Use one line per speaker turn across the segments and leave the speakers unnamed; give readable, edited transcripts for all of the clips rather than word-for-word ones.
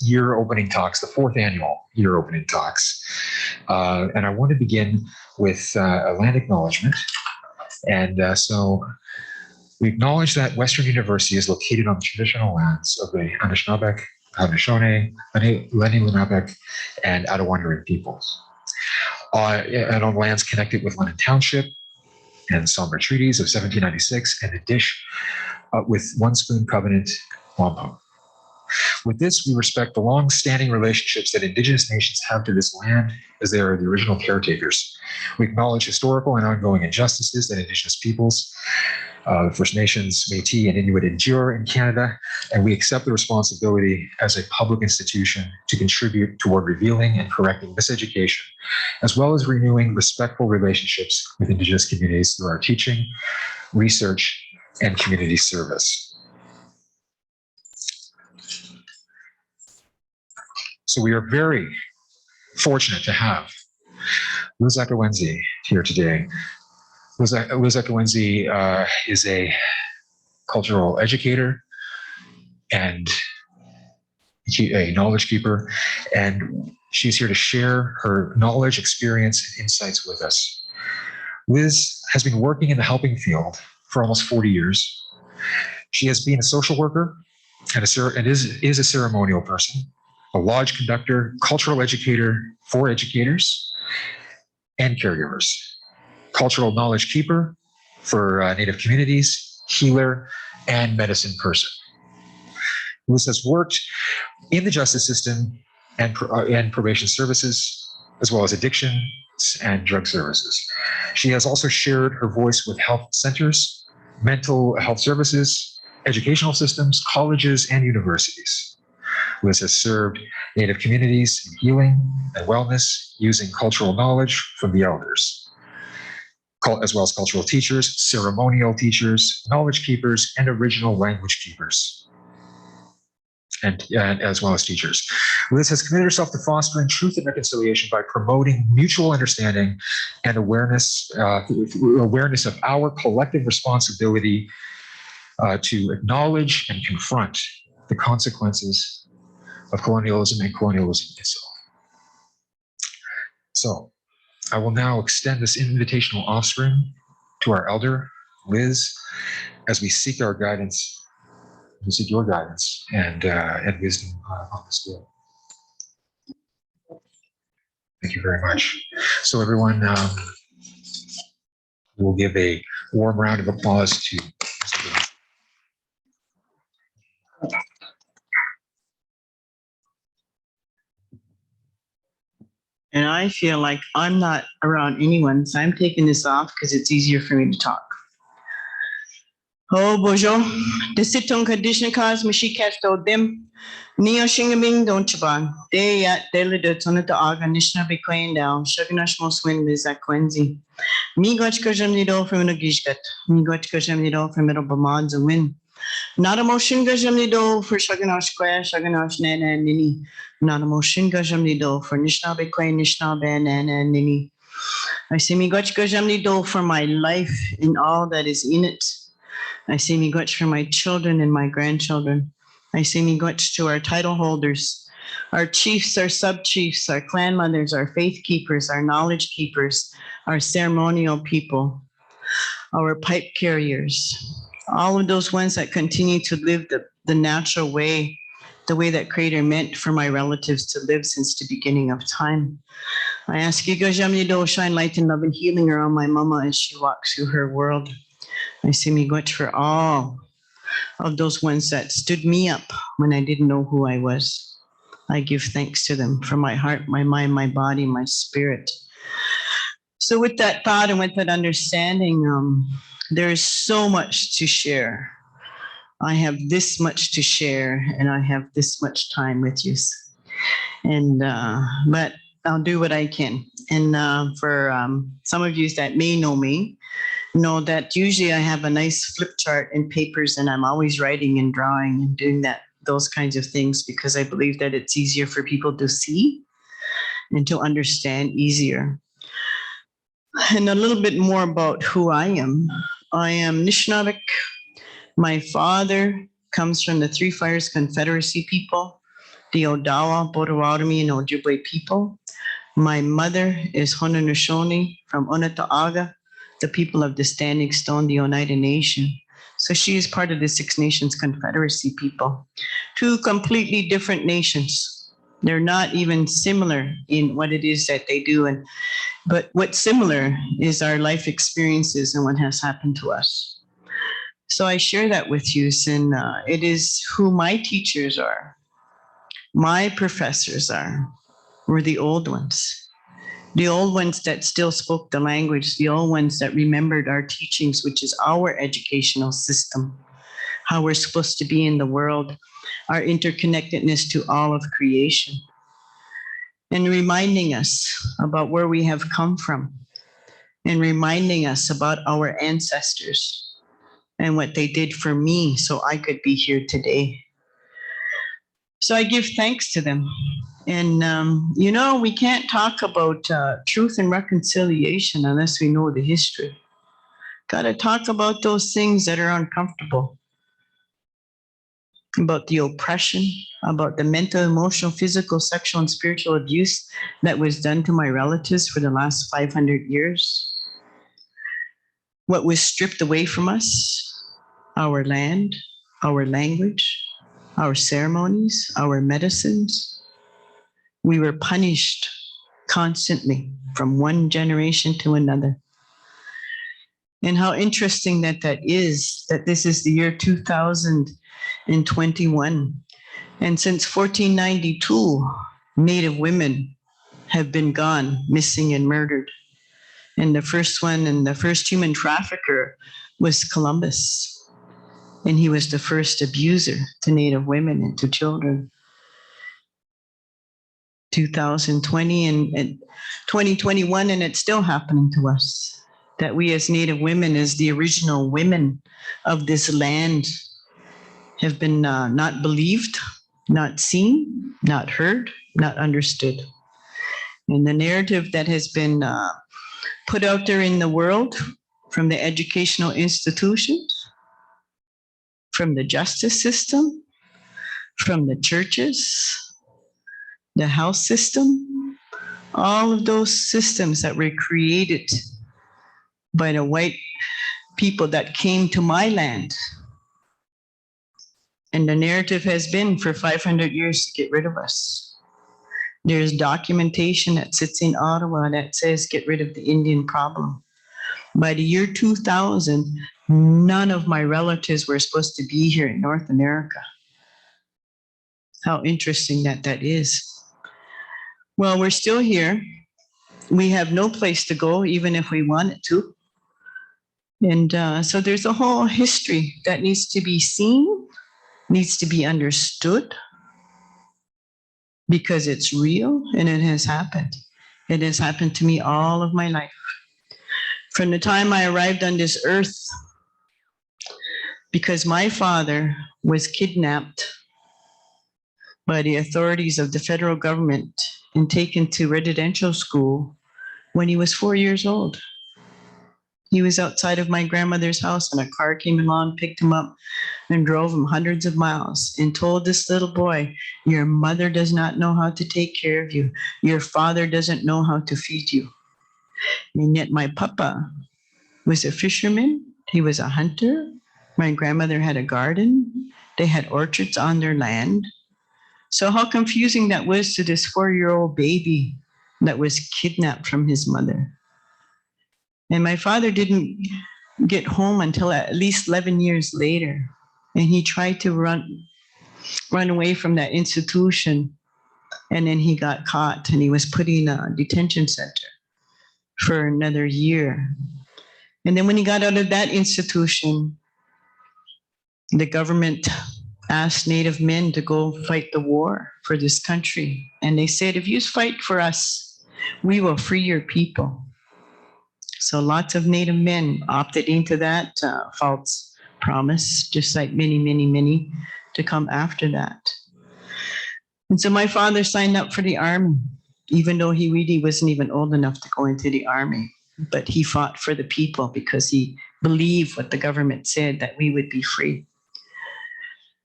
year opening talks, the fourth annual year opening talks. And I want to begin with a land acknowledgement. And so we acknowledge that Western University is located on the traditional lands of the Anishinaabe, Haudenosaunee, Lenni Lenape, and Attawandarin peoples, and on lands connected with London Township and Sombre Treaties of 1796 and the Dish with One Spoon Covenant Wampum. With this, we respect the long-standing relationships that Indigenous nations have to this land as they are the original caretakers. We acknowledge historical and ongoing injustices that Indigenous peoples, the First Nations, Métis, and Inuit endure in Canada, and we accept the responsibility as a public institution to contribute toward revealing and correcting miseducation, as well as renewing respectful relationships with Indigenous communities through our teaching, research, and community service. So we are very fortunate to have Liz Akiwenzie here today. Liz Akiwenzie is a cultural educator and a knowledge keeper, and she's here to share her knowledge, experience, and insights with us. Liz has been working in the helping field for almost 40 years. She has been a social worker and is a ceremonial person, a lodge conductor, cultural educator for educators and caregivers, cultural knowledge keeper for Native communities, healer, and medicine person. Liz has worked in the justice system and probation services, as well as addictions and drug services. She has also shared her voice with health centers, mental health services, educational systems, colleges, and universities. Liz has served Native communities in healing and wellness using cultural knowledge from the elders, as well as cultural teachers, ceremonial teachers, knowledge keepers, and original language keepers, and as well as teachers. Liz has committed herself to fostering truth and reconciliation by promoting mutual understanding and awareness of our collective responsibility to acknowledge and confront the consequences of colonialism and colonialism itself. So I will now extend this invitational offspring to our elder, Liz, as we seek our guidance, we seek your guidance and wisdom on this day. Thank you very much. So everyone, we'll give a warm round of applause to
And I feel like I'm not around anyone, so I'm taking this off because it's easier for me to talk. Oh, bonjour. The sitong kadishnikas mashikasto dim. Neo shingaming don't chaban. They yat daily de tonata aga nishna be clean down. Shaganash moswin Liz Akiwenzie. Me got kajam nido from a gishkat. Me got kajam nido from middle bamans and win. Not a motion gajam nido for Shaganash square, Shaganash nana and nini. Not a motion gajam nido for Nishna be clean, Nishna ben and nini. I see me got kajam nido for my life in all that is in it. I see me gotch for my children and my grandchildren. I see me gotch to our title holders, our chiefs, our sub-chiefs, our clan mothers, our faith keepers, our knowledge keepers, our ceremonial people, our pipe carriers, all of those ones that continue to live the natural way, the way that Creator meant for my relatives to live since the beginning of time. I ask you, Gajamnido, shine light and love and healing around my mama as she walks through her world. I see me gotch for all of those ones that stood me up when I didn't know who I was. I give thanks to them for my heart, my mind, my body, my spirit. So with that thought and with that understanding, there is so much to share. I have this much to share and I have this much time with you. And, but I'll do what I can. And for some of you that may know me, know that usually I have a nice flip chart and papers and I'm always writing and drawing and doing those kinds of things because I believe that it's easier for people to see and to understand easier. And a little bit more about who I am. I am Nishnawik. My father comes from the Three Fires Confederacy people. the Odawa, Potawatomi, and Ojibwe people. My mother is Haudenosaunee from Onondaga, the people of the Standing Stone, the Oneida Nation. So she is part of the Six Nations Confederacy people. Two completely different nations. They're not even similar in what it is that they do. But what's similar is our life experiences and what has happened to us. So I share that with you, and it is who my teachers are. My professors were the old ones. The old ones that still spoke the language, the old ones that remembered our teachings, which is our educational system, how we're supposed to be in the world, our interconnectedness to all of creation, and reminding us about where we have come from, and reminding us about our ancestors and what they did for me so I could be here today. So I give thanks to them. And, we can't talk about truth and reconciliation unless we know the history. Got to talk about those things that are uncomfortable, about the oppression, about the mental, emotional, physical, sexual, and spiritual abuse that was done to my relatives for the last 500 years. What was stripped away from us, our land, our language, our ceremonies, our medicines. We were punished constantly from one generation to another. And how interesting that is, that this is the year 2021. And since 1492, Native women have been gone, missing and murdered. And the first human trafficker was Columbus. And he was the first abuser to Native women and to children. 2020 and 2021, and it's still happening to us. That we as Native women, as the original women of this land, have been not believed, not seen, not heard, not understood. And the narrative that has been put out there in the world from the educational institutions, from the justice system, from the churches, the health system, all of those systems that were created by the white people that came to my land. And the narrative has been for 500 years to get rid of us. There's documentation that sits in Ottawa that says get rid of the Indian problem. By the year 2000, none of my relatives were supposed to be here in North America. How interesting that is. Well, we're still here. We have no place to go, even if we wanted to. And so there's a whole history that needs to be seen, needs to be understood, because it's real and it has happened. It has happened to me all of my life. From the time I arrived on this earth, because my father was kidnapped by the authorities of the federal government and taken to residential school when he was 4 years old. He was outside of my grandmother's house and a car came along, picked him up and drove him hundreds of miles and told this little boy, your mother does not know how to take care of you. Your father doesn't know how to feed you. And yet my papa was a fisherman. He was a hunter. My grandmother had a garden. They had orchards on their land. So how confusing that was to this 4-year-old baby that was kidnapped from his mother. And my father didn't get home until at least 11 years later. And he tried to run away from that institution. And then he got caught and he was put in a detention center for another year. And then when he got out of that institution, the government asked Native men to go fight the war for this country. And they said, if you fight for us, we will free your people. So lots of Native men opted into that false promise, just like many to come after that. And so my father signed up for the army, even though he really wasn't even old enough to go into the army. But he fought for the people because he believed what the government said, that we would be free.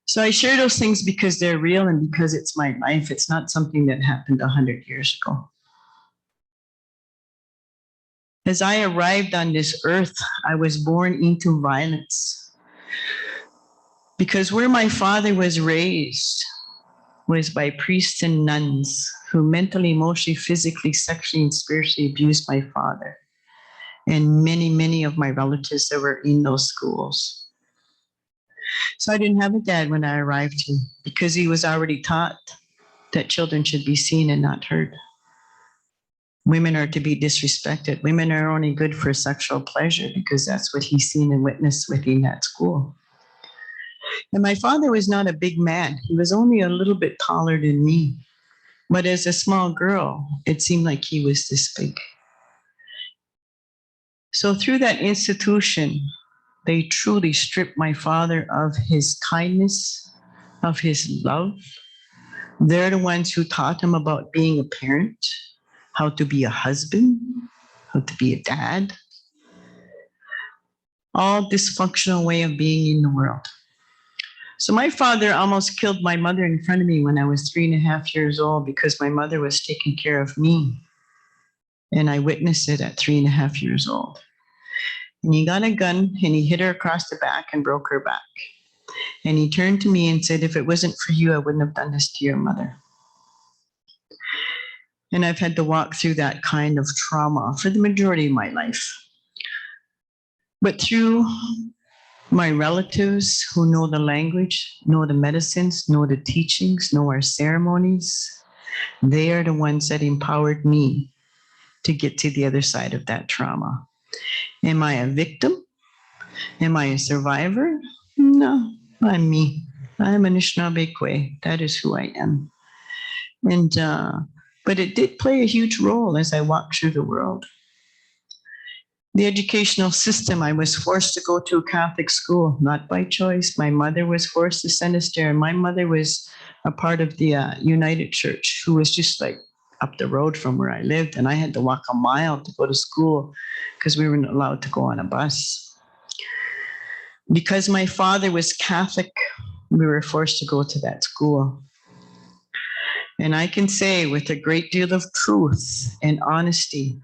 So I share those things because they're real and because it's my life. It's not something that happened 100 years ago. As I arrived on this earth, I was born into violence. Because where my father was raised was by priests and nuns who mentally, emotionally, physically, sexually, and spiritually abused my father and many, many of my relatives that were in those schools. So I didn't have a dad when I arrived here because he was already taught that children should be seen and not heard. Women are to be disrespected. Women are only good for sexual pleasure because that's what he's seen and witnessed within that school. And my father was not a big man. He was only a little bit taller than me. But as a small girl, it seemed like he was this big. So through that institution, they truly stripped my father of his kindness, of his love. They're the ones who taught him about being a parent, how to be a husband, how to be a dad. All dysfunctional way of being in the world. So my father almost killed my mother in front of me when I was 3.5 years old because my mother was taking care of me. And I witnessed it at 3.5 years old. And he got a gun and he hit her across the back and broke her back. And he turned to me and said, if it wasn't for you, I wouldn't have done this to your mother. And I've had to walk through that kind of trauma for the majority of my life. But through my relatives who know the language, know the medicines, know the teachings, know our ceremonies, they are the ones that empowered me to get to the other side of that trauma. Am I a victim? Am I a survivor? No, I'm me. I'm Anishinaabe. That is who I am. And but it did play a huge role as I walked through the world. The educational system, I was forced to go to a Catholic school, not by choice. My mother was forced to send us there. And my mother was a part of the United Church, who was just like up the road from where I lived. And I had to walk a mile to go to school because we weren't allowed to go on a bus. Because my father was Catholic, we were forced to go to that school. And I can say with a great deal of truth and honesty,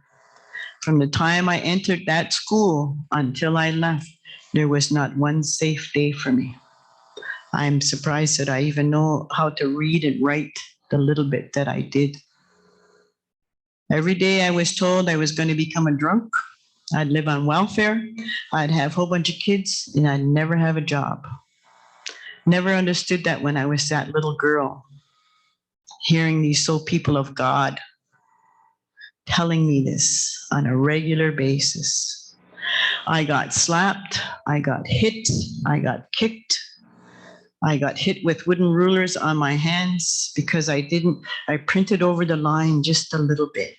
from the time I entered that school until I left, there was not one safe day for me. I'm surprised that I even know how to read and write the little bit that I did. Every day I was told I was going to become a drunk. I'd live on welfare. I'd have a whole bunch of kids and I'd never have a job. Never understood that when I was that little girl, hearing these so people of God telling me this on a regular basis. I got slapped, I got hit, I got kicked, I got hit with wooden rulers on my hands because I printed over the line just a little bit.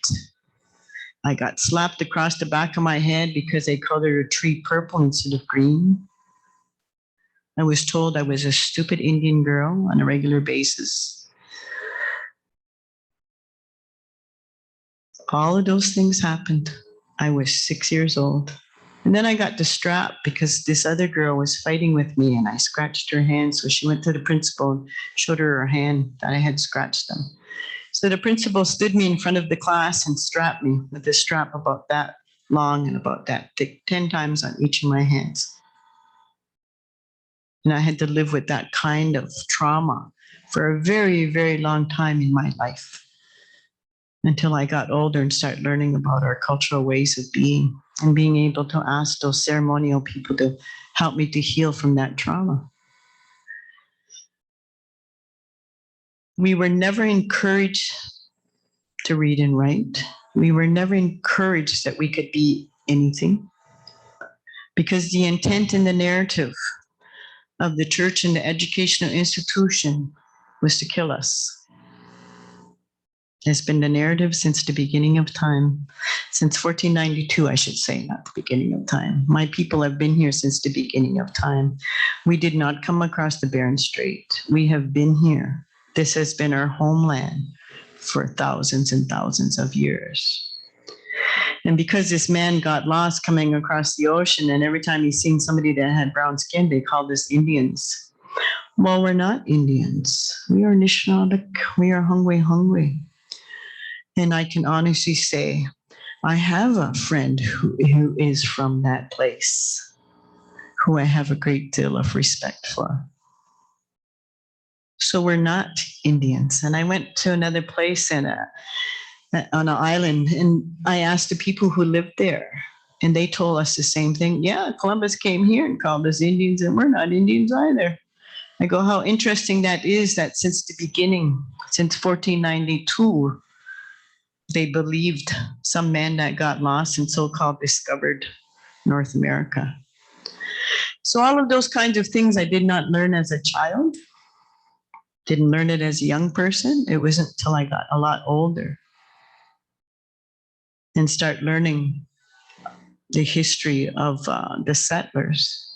I got slapped across the back of my head because they colored a tree purple instead of green. I was told I was a stupid Indian girl on a regular basis. All of those things happened. I was 6 years old. And then I got distraught because this other girl was fighting with me and I scratched her hand. So she went to the principal and showed her hand that I had scratched them. So the principal stood me in front of the class and strapped me with a strap about that long and about that thick, 10 times on each of my hands. And I had to live with that kind of trauma for a very, very long time in my life, until I got older and started learning about our cultural ways of being and being able to ask those ceremonial people to help me to heal from that trauma. We were never encouraged to read and write. We were never encouraged that we could be anything, because the intent and the narrative of the church and the educational institution was to kill us. It's been the narrative since the beginning of time, since 1492, I should say, not the beginning of time. My people have been here since the beginning of time. We did not come across the Bering Strait. We have been here. This has been our homeland for thousands and thousands of years. And because this man got lost coming across the ocean, and every time he seen somebody that had brown skin, they called us Indians. Well, we're not Indians. We are Nishnawbek. We are Hungwe. And I can honestly say, I have a friend who is from that place, who I have a great deal of respect for. So we're not Indians. And I went to another place on an island, and I asked the people who lived there, and they told us the same thing. Yeah, Columbus came here and called us Indians, and we're not Indians either. I go, how interesting that is, that since the beginning, since 1492, they believed some man that got lost and so-called discovered North America. So all of those kinds of things I did not learn as a child, didn't learn it as a young person. It wasn't until I got a lot older and start learning the history of the settlers,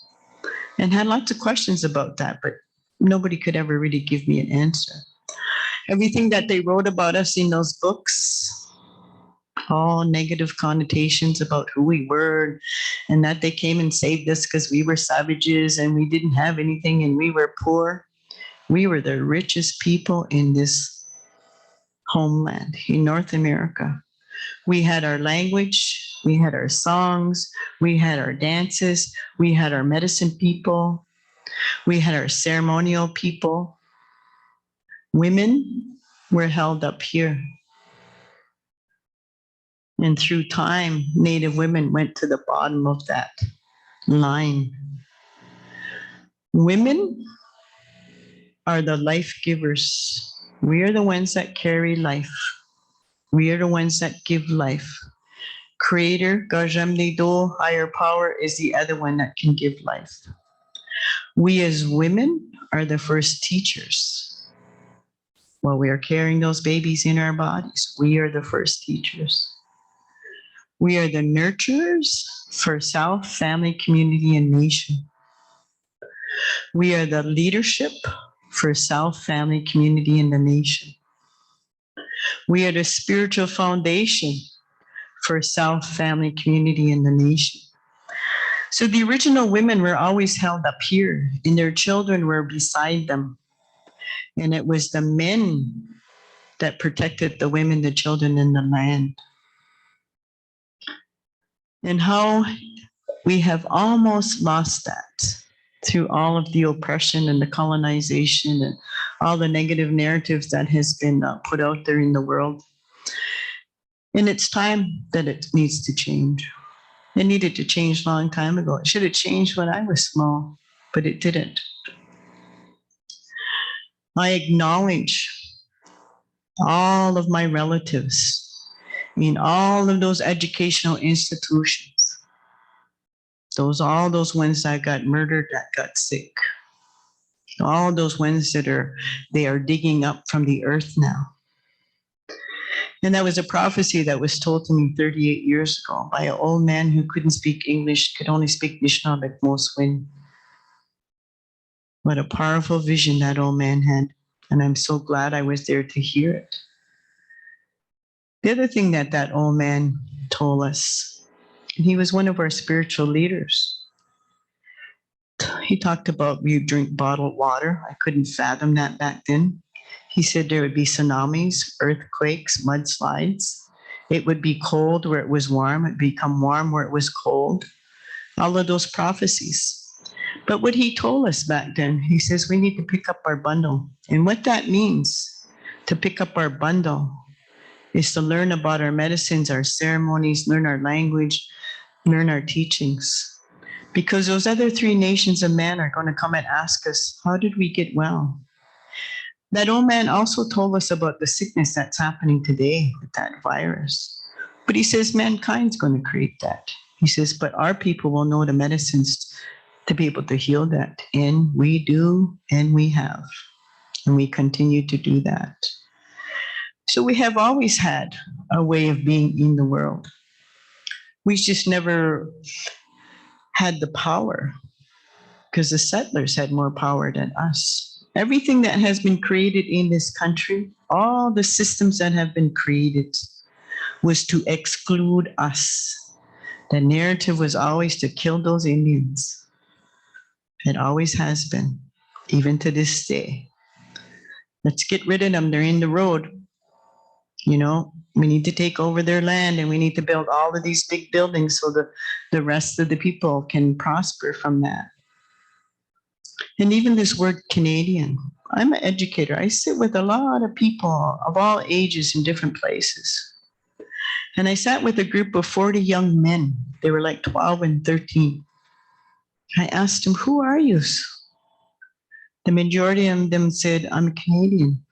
and had lots of questions about that, but nobody could ever really give me an answer. Everything that they wrote about us in those books, all negative connotations about who we were, and that they came and saved us because we were savages and we didn't have anything and we were poor. We were the richest people in this homeland, in North America. We had our language, we had our songs, we had our dances, we had our medicine people, we had our ceremonial people. Women were held up here. And through time, Native women went to the bottom of that line. Women are the life givers. We are the ones that carry life. We are the ones that give life. Creator, Gajamnido, higher power, is the other one that can give life. We as women are the first teachers. While we are carrying those babies in our bodies, we are the first teachers. We are the nurturers for self, family, community, and nation. We are the leadership for self, family, community, and the nation. We are the spiritual foundation for self, family, community, and the nation. So the original women were always held up here, and their children were beside them. And it was the men that protected the women, the children, and the land. And how we have almost lost that through all of the oppression and the colonization and all the negative narratives that has been put out there in the world. And it's time that it needs to change. It needed to change a long time ago. It should have changed when I was small, but it didn't. I acknowledge all of my relatives in all of those educational institutions. All those ones that got murdered, that got sick. All those ones that they are digging up from the earth now. And that was a prophecy that was told to me 38 years ago by an old man who couldn't speak English, could only speak Nishnawbek Moswin. What a powerful vision that old man had. And I'm so glad I was there to hear it. The other thing that old man told us, and he was one of our spiritual leaders. He talked about you drink bottled water. I couldn't fathom that back then. He said there would be tsunamis, earthquakes, mudslides. It would be cold where it was warm. It'd become warm where it was cold. All of those prophecies. But what he told us back then, he says we need to pick up our bundle. And what that means, to pick up our bundle, is to learn about our medicines, our ceremonies, learn our language, learn our teachings. Because those other three nations of man are going to come and ask us, how did we get well? That old man also told us about the sickness that's happening today with that virus. But he says mankind's going to create that. He says, but our people will know the medicines to be able to heal that. And we do, and we have. And we continue to do that. So we have always had a way of being in the world. We just never had the power, because the settlers had more power than us. Everything that has been created in this country, all the systems that have been created, was to exclude us. The narrative was always to kill those Indians. It always has been. even to this day. Let's get rid of them. They're in the road. You know, we need to take over their land and we need to build all of these big buildings so that the rest of the people can prosper from that. And even this word Canadian, I'm an educator. I sit with a lot of people of all ages in different places. And I sat with a group of 40 young men. They were like 12 and 13. I asked them, who are you? The majority of them said, I'm a Canadian.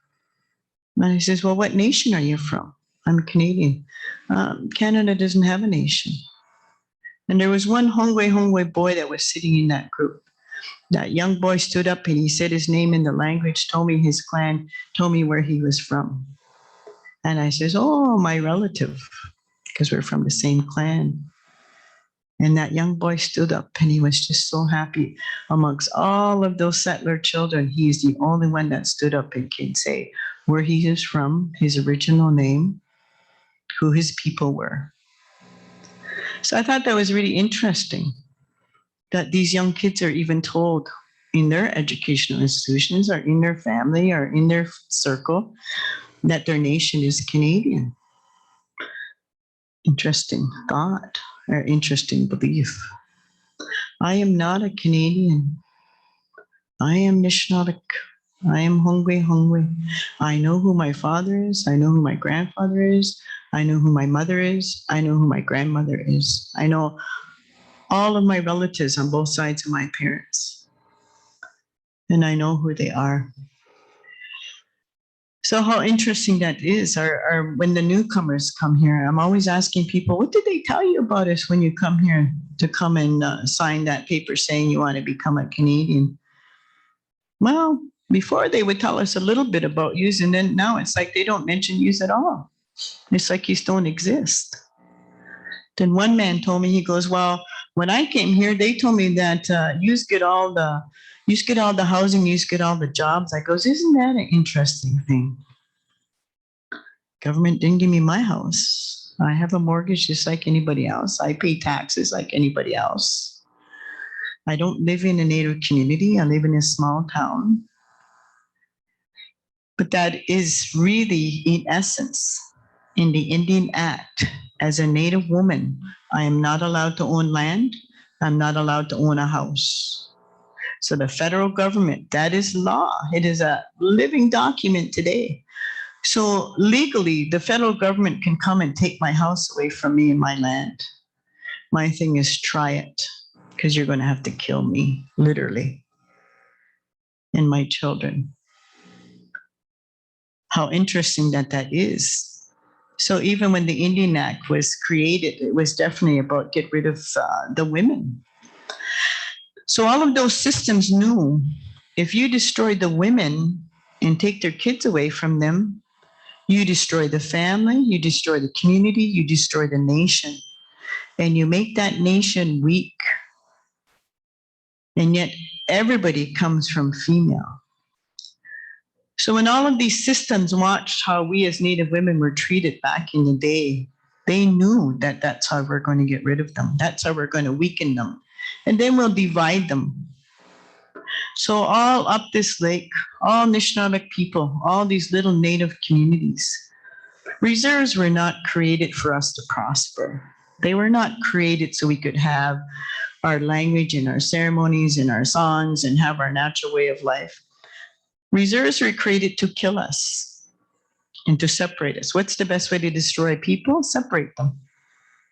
And I says, well, what nation are you from? I'm a Canadian. Canada doesn't have a nation. And there was one Hongwe boy that was sitting in that group. That young boy stood up and he said his name in the language, told me his clan, told me where he was from. And I says, oh, my relative, because we're from the same clan. And that young boy stood up and he was just so happy. Amongst all of those settler children, he's the only one that stood up and can say where he is from, his original name, who his people were. So I thought that was really interesting that these young kids are even told in their educational institutions or in their family or in their circle that their nation is Canadian. Interesting thought or interesting belief. I am not a Canadian. I am Nishnawlik. I am Hongwe. I know who my father is. I know who my grandfather is. I know who my mother is. I know who my grandmother is. I know all of my relatives on both sides of my parents. And I know who they are. So how interesting that is. Or when the newcomers come here, I'm always asking people, what did they tell you about us when you come here to come and sign that paper saying you want to become a Canadian? Well, before they would tell us a little bit about yous, and then now it's like they don't mention yous at all. It's like yous don't exist. Then one man told me, he goes, well, when I came here, they told me that yous get all the housing, yous get all the jobs. I goes, isn't that an interesting thing? Government didn't give me my house. I have a mortgage just like anybody else. I pay taxes like anybody else. I don't live in a Native community. I live in a small town. But that is really, in essence, in the Indian Act, as a Native woman, I am not allowed to own land. I'm not allowed to own a house. So the federal government, that is law. It is a living document today. So legally, the federal government can come and take my house away from me and my land. My thing is, try it, because you're going to have to kill me, literally, and my children. How interesting that is. So even when the Indian Act was created, it was definitely about get rid of the women. So all of those systems knew if you destroy the women and take their kids away from them, you destroy the family, you destroy the community, you destroy the nation, and you make that nation weak. And yet everybody comes from female. So when all of these systems watched how we as Native women were treated back in the day, they knew that that's how we're going to get rid of them. That's how we're going to weaken them. And then we'll divide them. So all up this lake, all Nishnawlik people, all these little Native communities, reserves were not created for us to prosper. They were not created so we could have our language and our ceremonies and our songs and have our natural way of life. Reserves were created to kill us and to separate us. What's the best way to destroy people? Separate them,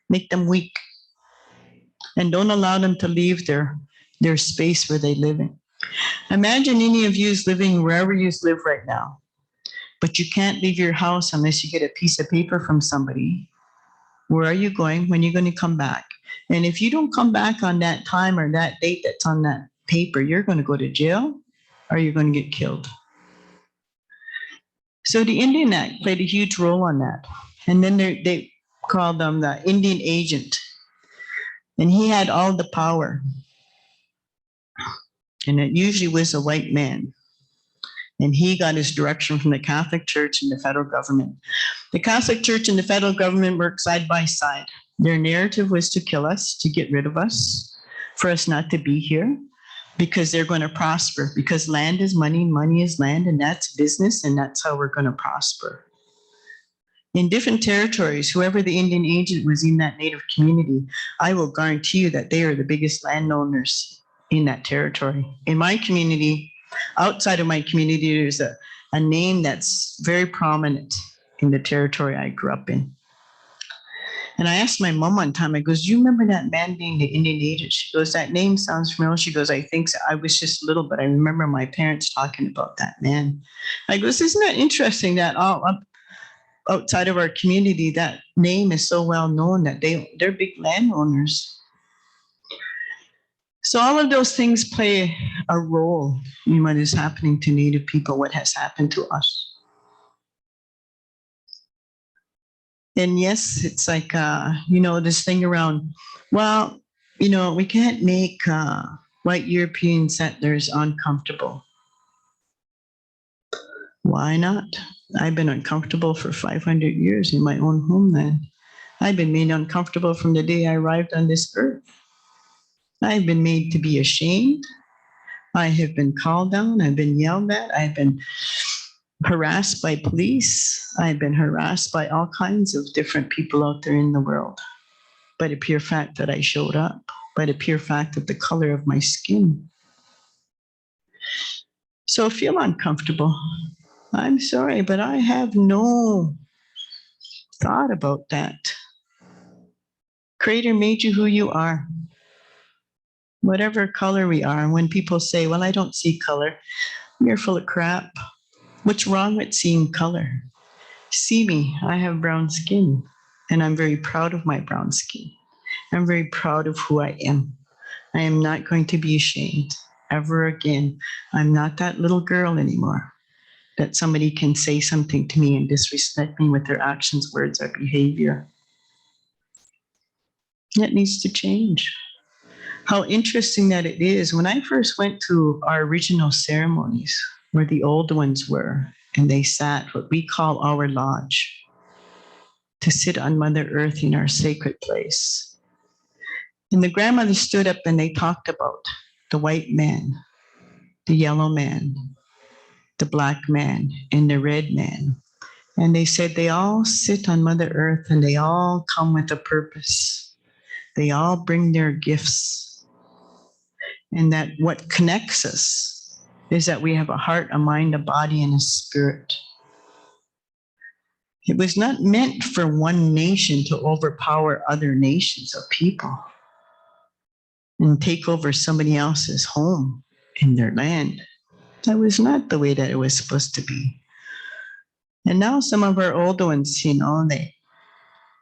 make them weak, and don't allow them to leave their space where they live in. Imagine any of you living wherever you live right now, but you can't leave your house unless you get a piece of paper from somebody. Where are you going? When are you going to come back? And if you don't come back on that time or that date that's on that paper, you're going to go to jail or you're going to get killed. So the Indian Act played a huge role on that. And then they called them the Indian agent. And he had all the power. And it usually was a white man. And he got his direction from the Catholic Church and the federal government. The Catholic Church and the federal government worked side by side. Their narrative was to kill us, to get rid of us, for us not to be here. because they're going to prosper, because land is money, money is land, and that's business, and that's how we're going to prosper. In different territories, whoever the Indian agent was in that Native community, I will guarantee you that they are the biggest landowners in that territory. In my community, outside of my community, there's a name that's very prominent in the territory I grew up in. And I asked my mom one time, I goes, do you remember that man being the Indian agent? She goes, that name sounds familiar. She goes, I think so. I was just little, but I remember my parents talking about that man. I goes, isn't that interesting that all up outside of our community, that name is so well known that they're big landowners. So all of those things play a role in what is happening to Native people, what has happened to us. And yes, it's like, this thing around, well, we can't make white European settlers uncomfortable. Why not? I've been uncomfortable for 500 years in my own homeland. I've been made uncomfortable from the day I arrived on this earth. I've been made to be ashamed. I have been called down. I've been yelled at. I've been harassed by police. I've been harassed by all kinds of different people out there in the world. By the pure fact that I showed up, by the pure fact of the color of my skin. So feel uncomfortable. I'm sorry, but I have no thought about that. Creator made you who you are. Whatever color we are. And when people say, well, I don't see color, you're full of crap. What's wrong with seeing color? See me, I have brown skin, and I'm very proud of my brown skin. I'm very proud of who I am. I am not going to be ashamed ever again. I'm not that little girl anymore that somebody can say something to me and disrespect me with their actions, words, or behavior. That needs to change. How interesting that it is. When I first went to our original ceremonies, where the old ones were, and they sat what we call our lodge, to sit on Mother Earth in our sacred place. And the grandmother stood up and they talked about the white man, the yellow man, the black man, and the red man. And they said they all sit on Mother Earth and they all come with a purpose. They all bring their gifts. And that what connects us is that we have a heart, a mind, a body, and a spirit. It was not meant for one nation to overpower other nations of people and take over somebody else's home in their land. That was not the way that it was supposed to be. And now some of our older ones,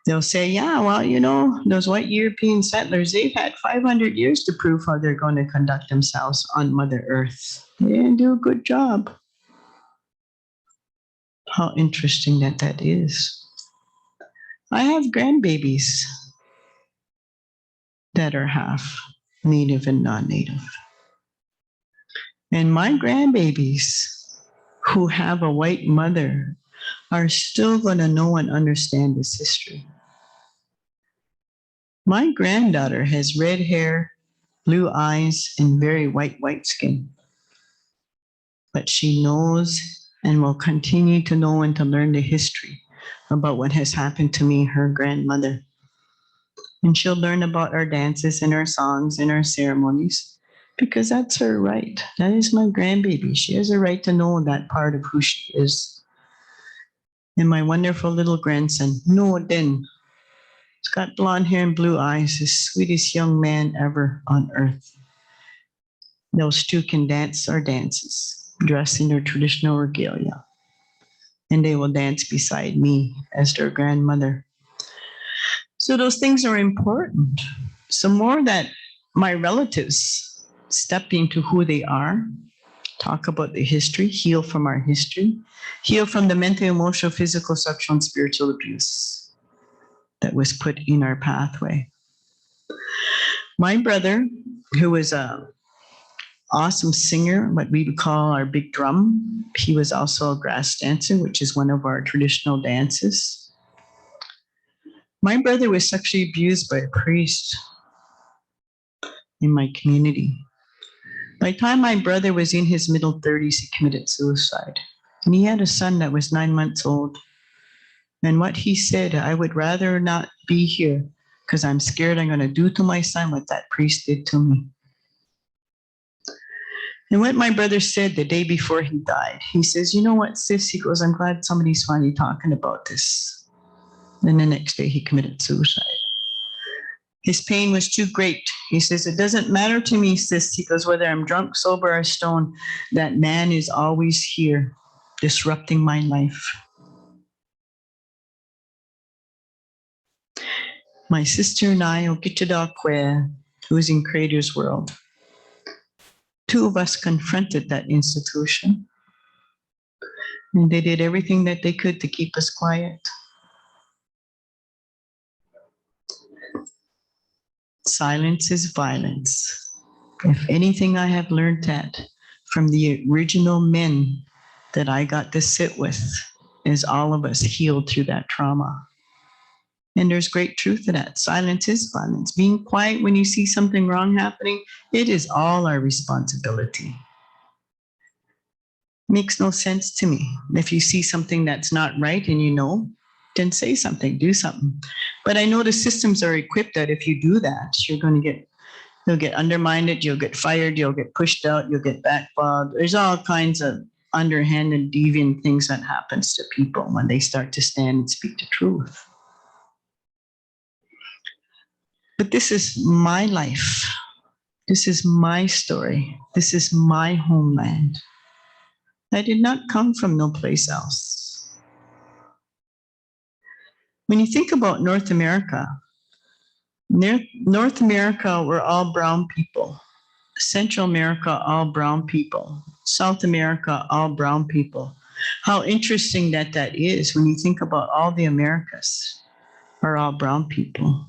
they'll say, yeah, well, those white European settlers, they've had 500 years to prove how they're going to conduct themselves on Mother Earth. They didn't do a good job. How interesting that is. I have grandbabies that are half Native and non-Native. And my grandbabies who have a white mother are still going to know and understand this history. My granddaughter has red hair, blue eyes, and very white skin. But she knows and will continue to know and to learn the history about what has happened to me, her grandmother. And she'll learn about our dances and our songs and our ceremonies because that's her right. That is my grandbaby. She has a right to know that part of who she is. And my wonderful little grandson, Noah Den, he's got blonde hair and blue eyes, the sweetest young man ever on earth. Those two can dance our dances, dressed in their traditional regalia. And they will dance beside me as their grandmother. So those things are important. So more that my relatives step into who they are, talk about the history, heal from our history, heal from the mental, emotional, physical, sexual, and spiritual abuse that was put in our pathway. My brother, who was a awesome singer, what we would call our big drum, he was also a grass dancer, which is one of our traditional dances. My brother was sexually abused by a priest in my community. By the time my brother was in his middle 30s, he committed suicide. And he had a son that was 9 months old. And what he said, I would rather not be here because I'm scared I'm going to do to my son what that priest did to me. And what my brother said the day before he died, he says, you know what, sis? He goes, I'm glad somebody's finally talking about this. And the next day he committed suicide. His pain was too great. He says, it doesn't matter to me, sis. He goes, whether I'm drunk, sober, or stoned, that man is always here, disrupting my life. My sister and I, Okitadakwe, who was in Creator's World, two of us confronted that institution. And they did everything that they could to keep us quiet. Silence is violence. If anything I have learned that from the original men that I got to sit with is all of us healed through that trauma. And there's great truth to that. Silence is violence. Being quiet when you see something wrong happening, it is all our responsibility. Makes no sense to me. If you see something that's not right and you know, then say something, do something. But I know the systems are equipped that if you do that, you'll get undermined, you'll get fired, you'll get pushed out, you'll get backlogged. There's all kinds of underhanded, deviant things that happens to people when they start to stand and speak the truth. But this is my life. This is my story. This is my homeland. I did not come from no place else. When you think about North America were all brown people. Central America, all brown people. South America, all brown people. How interesting that is when you think about all the Americas are all brown people.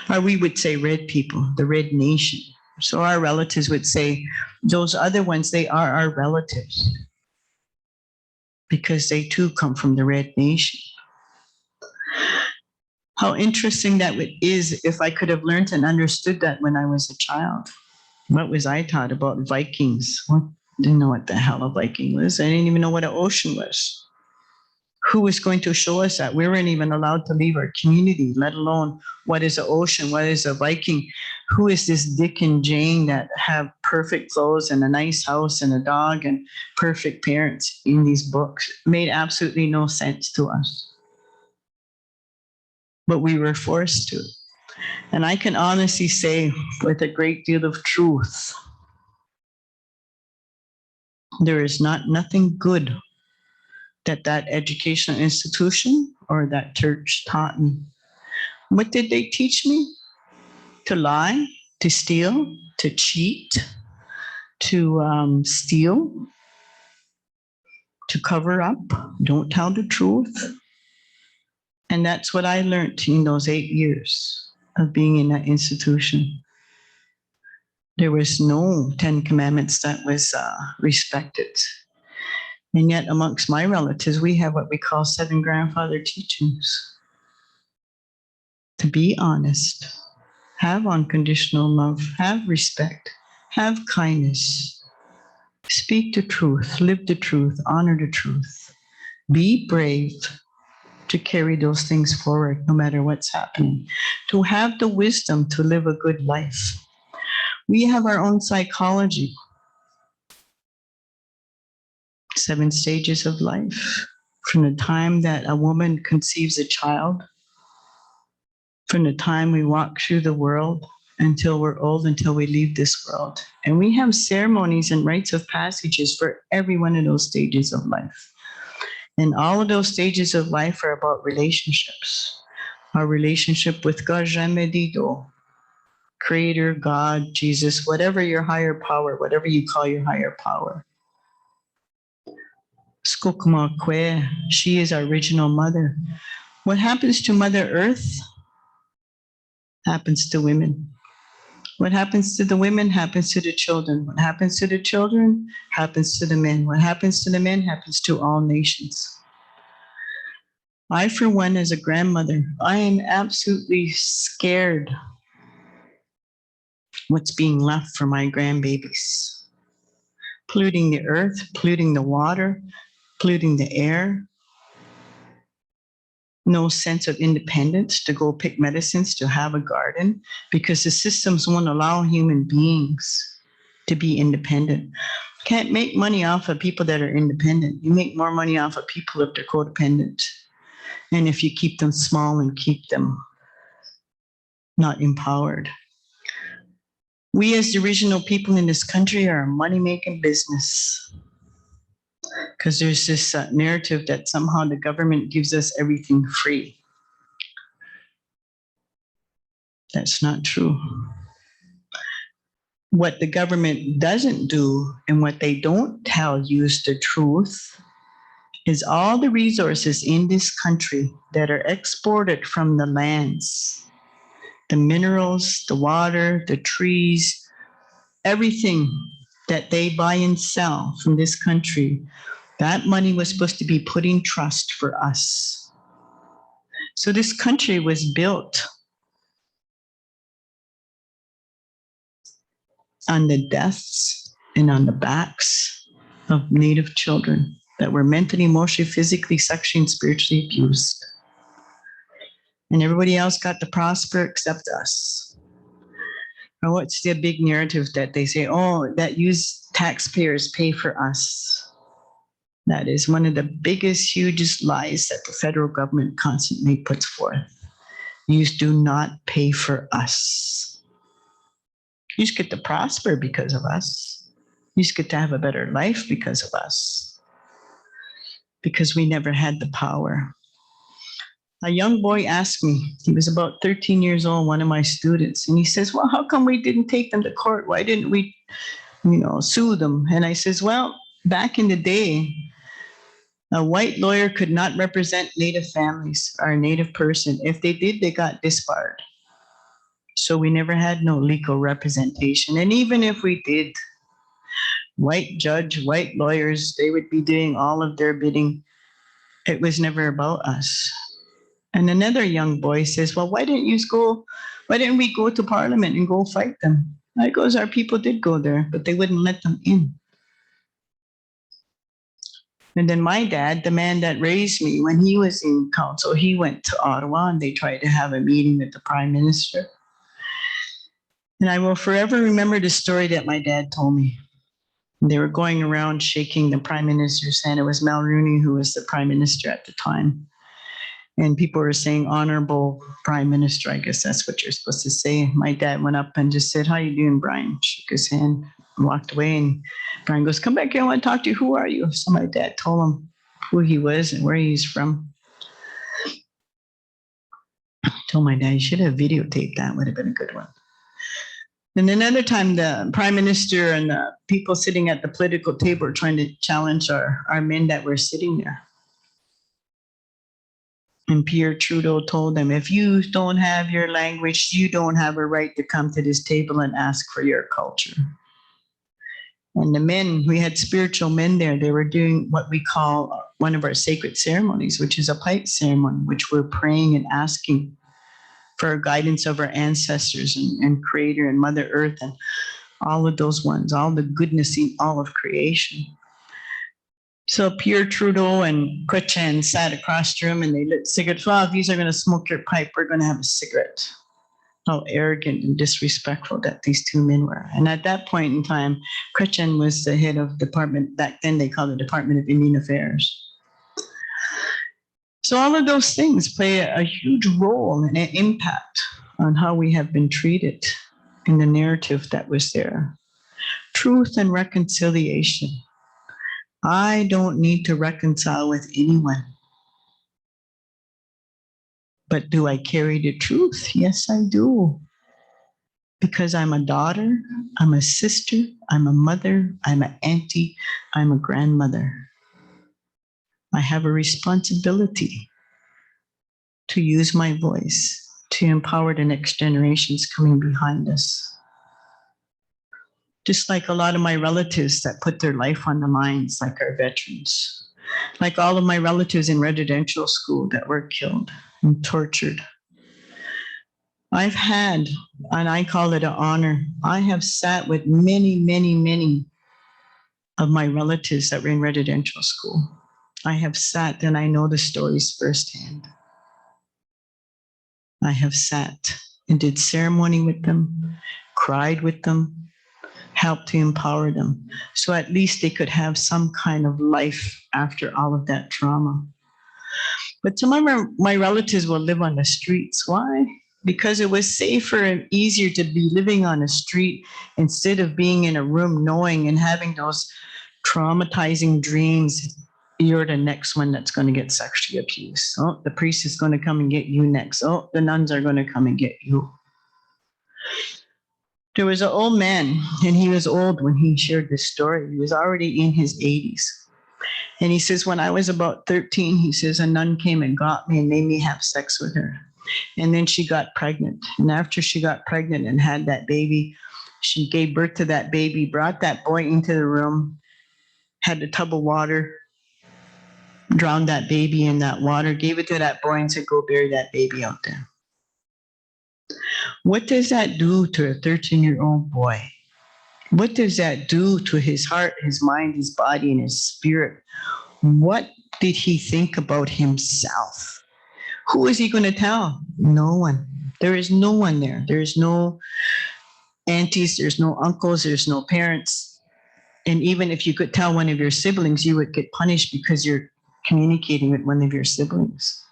Or we would say red people, the red nation. So our relatives would say, those other ones, they are our relatives because they too come from the red nation. How interesting that is if I could have learned and understood that when I was a child. What was I taught about Vikings? Didn't know what the hell a Viking was. I didn't even know what an ocean was. Who was going to show us that? We weren't even allowed to leave our community, let alone what is an ocean, what is a Viking? Who is this Dick and Jane that have perfect clothes and a nice house and a dog and perfect parents in these books? It made absolutely no sense to us. But we were forced to. And I can honestly say with a great deal of truth, there is nothing good that educational institution or that church taught me. What did they teach me? To lie, to steal, to cheat, to steal, to cover up, don't tell the truth. And that's what I learned in those 8 years of being in that institution. There was no 10 commandments that was respected. And yet amongst my relatives, we have what we call 7 grandfather teachings. To be honest, have unconditional love, have respect, have kindness, speak the truth, live the truth, honor the truth, be brave to carry those things forward no matter what's happening, to have the wisdom to live a good life. We have our own psychology. 7 stages of life. From the time that a woman conceives a child, from the time we walk through the world until we're old, until we leave this world. And we have ceremonies and rites of passages for every one of those stages of life. And all of those stages of life are about relationships. Our relationship with God, Creator, God, Jesus, whatever your higher power, whatever you call your higher power. Skokumakwe, she is our original mother. What happens to Mother Earth happens to women. What happens to the women happens to the children. What happens to the children happens to the men. What happens to the men happens to all nations. I, for one, as a grandmother, I am absolutely scared what's being left for my grandbabies. polluting the earth, polluting the water, polluting the air. No sense of independence to go pick medicines, to have a garden, because the systems won't allow human beings to be independent. Can't make money off of people that are independent. You make more money off of people if they're codependent. And if you keep them small and keep them not empowered. We as the original people in this country are a money-making business. Because there's this narrative that somehow the government gives us everything free. That's not true. What the government doesn't do and what they don't tell you is the truth is all the resources in this country that are exported from the lands, the minerals, the water, the trees, everything that they buy and sell from this country, that money was supposed to be put in trust for us. So this country was built on the deaths and on the backs of Native children that were mentally, emotionally, physically, sexually, and spiritually abused. And everybody else got to prosper except us. Now, what's the big narrative that they say, oh, that you taxpayers pay for us? That is one of the biggest, hugest lies that the federal government constantly puts forth. You do not pay for us. You just get to prosper because of us. You just get to have a better life because of us. Because we never had the power. A young boy asked me, he was about 13 years old, one of my students, and he says, well, how come we didn't take them to court? Why didn't we, sue them? And I says, well, back in the day, a white lawyer could not represent Native families or a Native person. If they did, they got disbarred. So we never had no legal representation. And even if we did, white judge, white lawyers, they would be doing all of their bidding. It was never about us. And another young boy says, well, why didn't we go to Parliament and go fight them? I goes, our people did go there, but they wouldn't let them in. And then my dad, the man that raised me, when he was in council, he went to Ottawa and they tried to have a meeting with the Prime Minister. And I will forever remember the story that my dad told me. They were going around shaking the Prime Minister's hand. It was Mel Rooney who was the Prime Minister at the time. And people were saying, Honorable Prime Minister, I guess that's what you're supposed to say. My dad went up and just said, how you doing, Brian? Shook his hand, walked away. And Brian goes, come back here, I want to talk to you. Who are you? So my dad told him who he was and where he's from. I told my dad, you should have videotaped that, would have been a good one. And another time, the Prime Minister and the people sitting at the political table were trying to challenge our men that were sitting there. And Pierre Trudeau told them, if you don't have your language, you don't have a right to come to this table and ask for your culture. And the men, we had spiritual men there. They were doing what we call one of our sacred ceremonies, which is a pipe ceremony, which we're praying and asking for guidance of our ancestors and Creator and Mother Earth and all of those ones, all the goodness in all of creation. So Pierre Trudeau and Cochin sat across the room and they lit cigarettes. Well, if these are going to smoke your pipe, we're going to have a cigarette. How arrogant and disrespectful that these two men were. And at that point in time, Cochin was the head of department, back then they called it Department of Indian Affairs. So all of those things play a huge role and an impact on how we have been treated in the narrative that was there. Truth and reconciliation. I don't need to reconcile with anyone. But do I carry the truth? Yes, I do. Because I'm a daughter, I'm a sister, I'm a mother, I'm an auntie, I'm a grandmother. I have a responsibility to use my voice to empower the next generations coming behind us. Just like a lot of my relatives that put their life on the lines, like our veterans, like all of my relatives in residential school that were killed and tortured. I've had, and I call it an honor, I have sat with many, many, many of my relatives that were in residential school. I have sat and I know the stories firsthand. I have sat and did ceremony with them, cried with them, helped to empower them. So at least they could have some kind of life after all of that trauma. But some of my relatives will live on the streets. Why? Because it was safer and easier to be living on a street instead of being in a room knowing and having those traumatizing dreams. You're the next one that's going to get sexually abused. Oh, the priest is going to come and get you next. Oh, the nuns are going to come and get you. There was an old man, and he was old when he shared this story. He was already in his 80s. And he says, when I was about 13, he says, a nun came and got me and made me have sex with her. And then she got pregnant. And after she got pregnant and had that baby, she gave birth to that baby, brought that boy into the room, had a tub of water, drowned that baby in that water, gave it to that boy and said, go bury that baby out there. What does that do to a 13-year-old boy? What does that do to his heart, his mind, his body, and his spirit? What did he think about himself? Who is he going to tell? No one. There is no one there. There is no aunties, there's no uncles, there's no parents. And even if you could tell one of your siblings, you would get punished because you're communicating with one of your siblings.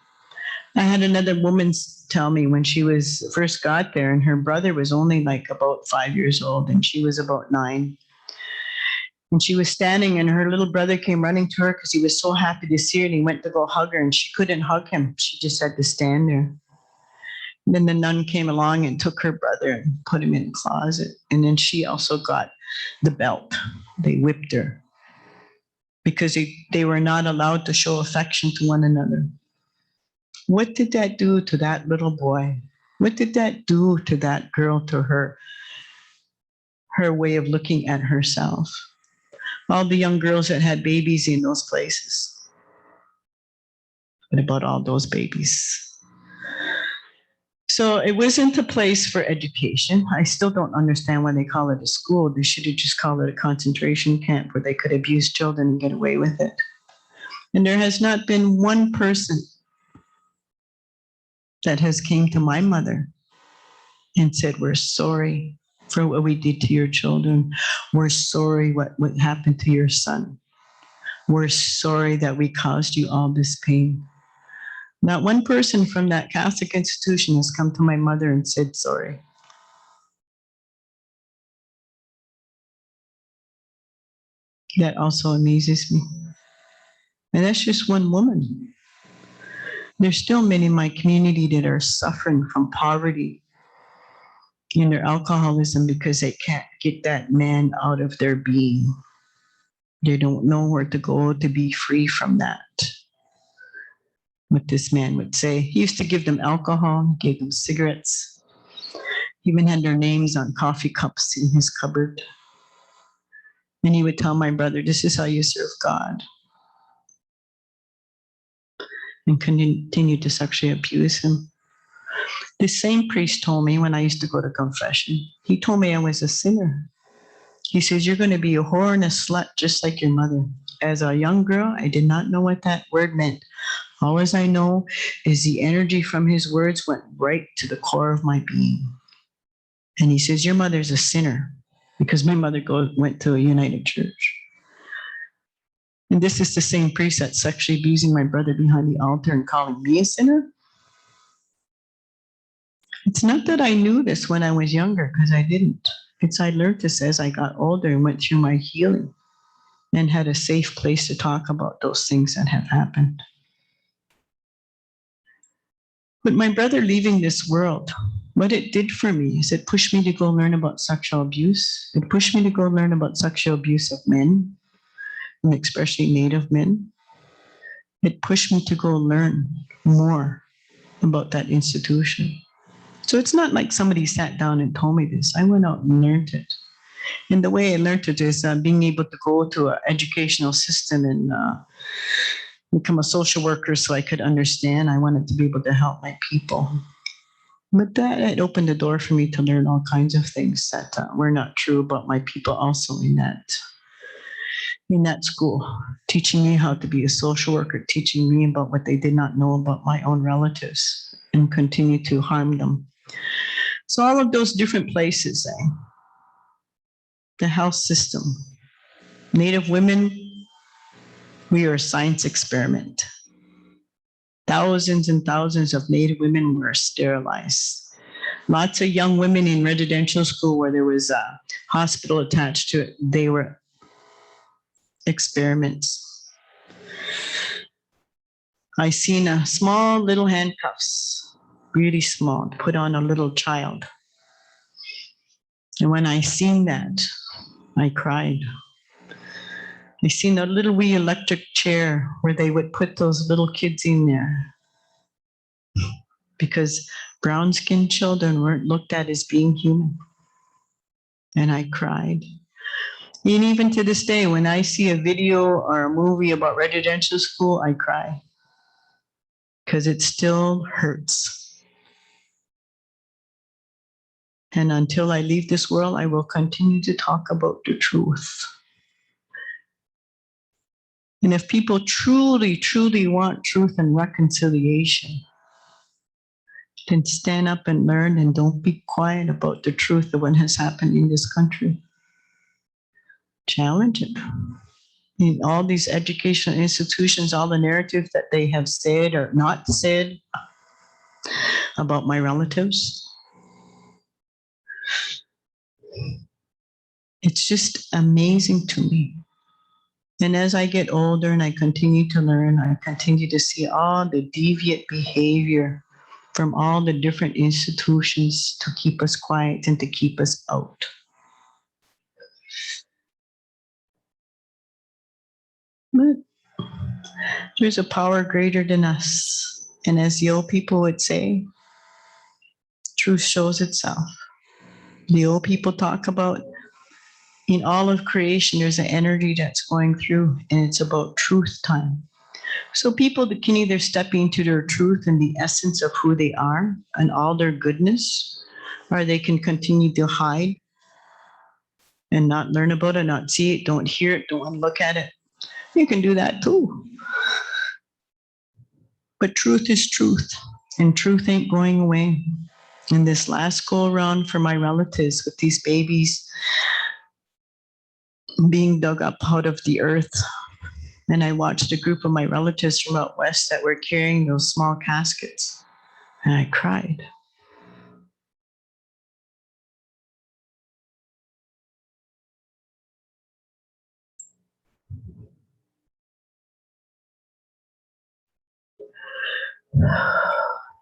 I had another woman tell me when she was first got there, and her brother was only like about 5 years old, and she was about 9. And she was standing, and her little brother came running to her because he was so happy to see her, and he went to go hug her, and she couldn't hug him. She just had to stand there. And then the nun came along and took her brother and put him in the closet. And then she also got the belt. They whipped her because they were not allowed to show affection to one another. What did that do to that little boy? What did that do to that girl, to her way of looking at herself? All the young girls that had babies in those places. What about all those babies? So it wasn't a place for education. I still don't understand why they call it a school. They should have just called it a concentration camp where they could abuse children and get away with it. And there has not been one person that has came to my mother and said, we're sorry for what we did to your children. We're sorry what happened to your son. We're sorry that we caused you all this pain. Not one person from that Catholic institution has come to my mother and said sorry. That also amazes me. And that's just one woman. There's still many in my community that are suffering from poverty in their alcoholism because they can't get that man out of their being. They don't know where to go to be free from that. What this man would say. He used to give them alcohol, gave them cigarettes, he even had their names on coffee cups in his cupboard. And he would tell my brother, this is how you serve God. And continued to sexually abuse him. The same priest told me when I used to go to confession, he told me I was a sinner. He says, you're going to be a whore and a slut just like your mother. As a young girl, I did not know what that word meant. All as I know is the energy from his words went right to the core of my being. And he says, your mother's a sinner, because my mother went to a United Church. And this is the same priest that's sexually abusing my brother behind the altar and calling me a sinner. It's not that I knew this when I was younger, because I didn't. It's I learned this as I got older and went through my healing and had a safe place to talk about those things that have happened. But my brother leaving this world, what it did for me is it pushed me to go learn about sexual abuse. It pushed me to go learn about sexual abuse of men, and especially Native men. It pushed me to go learn more about that institution. So it's not like somebody sat down and told me this. I went out and learned it. And the way I learned it is being able to go to an educational system and become a social worker so I could understand. I wanted to be able to help my people. But that it opened the door for me to learn all kinds of things that were not true about my people also in that in that school, teaching me how to be a social worker, teaching me about what they did not know about my own relatives and continue to harm them. So all of those different places, the health system, Native women, we are a science experiment. Thousands and thousands of Native women were sterilized. Lots of young women in residential school where there was a hospital attached to it, they were experiments. I seen a small little handcuffs, really small, put on a little child. And when I seen that, I cried. I seen a little wee electric chair where they would put those little kids in there because brown-skinned children weren't looked at as being human. And I cried. And even to this day, when I see a video or a movie about residential school, I cry because it still hurts. And until I leave this world, I will continue to talk about the truth. And if people truly, truly want truth and reconciliation, then stand up and learn and don't be quiet about the truth of what has happened in this country. Challenge it. In all these educational institutions, all the narratives that they have said or not said about my relatives, it's just amazing to me. And as I get older and I continue to learn, I continue to see all the deviant behavior from all the different institutions to keep us quiet and to keep us out. But there's a power greater than us. And as the old people would say, truth shows itself. The old people talk about in all of creation, there's an energy that's going through, and it's about truth time. So people that can either step into their truth and the essence of who they are and all their goodness, or they can continue to hide and not learn about it, not see it, don't hear it, don't look at it. You can do that too. But truth is truth, and truth ain't going away. In this last go around for my relatives with these babies being dug up out of the earth, and I watched a group of my relatives from out west that were carrying those small caskets, and I cried.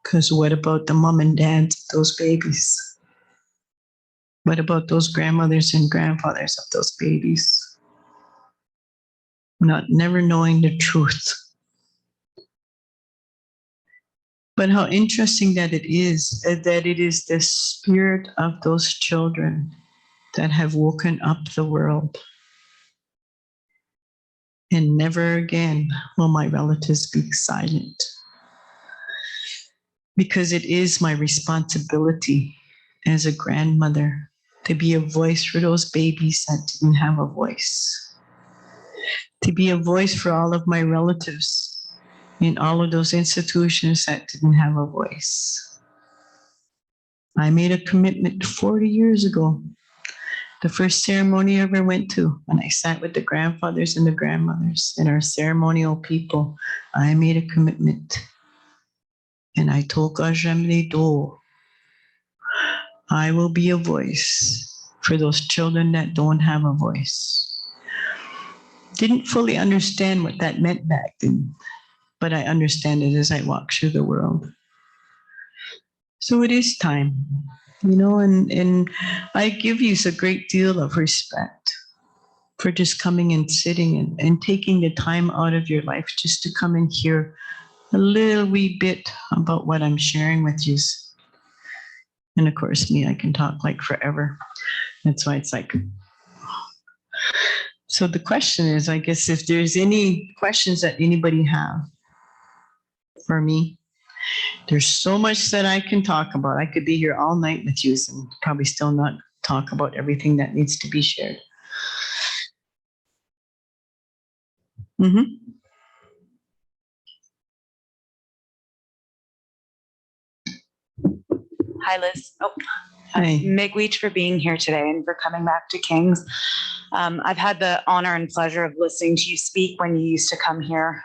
Because what about the mom and dads of those babies? What about those grandmothers and grandfathers of those babies? Never knowing the truth. But how interesting that it is the spirit of those children that have woken up the world. And never again will my relatives be silent. Because it is my responsibility as a grandmother to be a voice for those babies that didn't have a voice. To be a voice for all of my relatives in all of those institutions that didn't have a voice. I made a commitment 40 years ago. The first ceremony I ever went to, when I sat with the grandfathers and the grandmothers and our ceremonial people, I made a commitment. And I told Gajamli Do, I will be a voice for those children that don't have a voice. Didn't fully understand what that meant back then, but I understand it as I walk through the world. So it is time, and I give you a great deal of respect for just coming and sitting and taking the time out of your life just to come and hear a little wee bit about what I'm sharing with you. And of course, me, I can talk like forever. That's why it's like. So the question is, I guess, if there's any questions that anybody have for me, there's so much that I can talk about. I could be here all night with you and probably still not talk about everything that needs to be shared. Mhm.
Hi, Liz.
Hi.
Miigwech for being here today and for coming back to King's. I've had the honor and pleasure of listening to you speak when you used to come here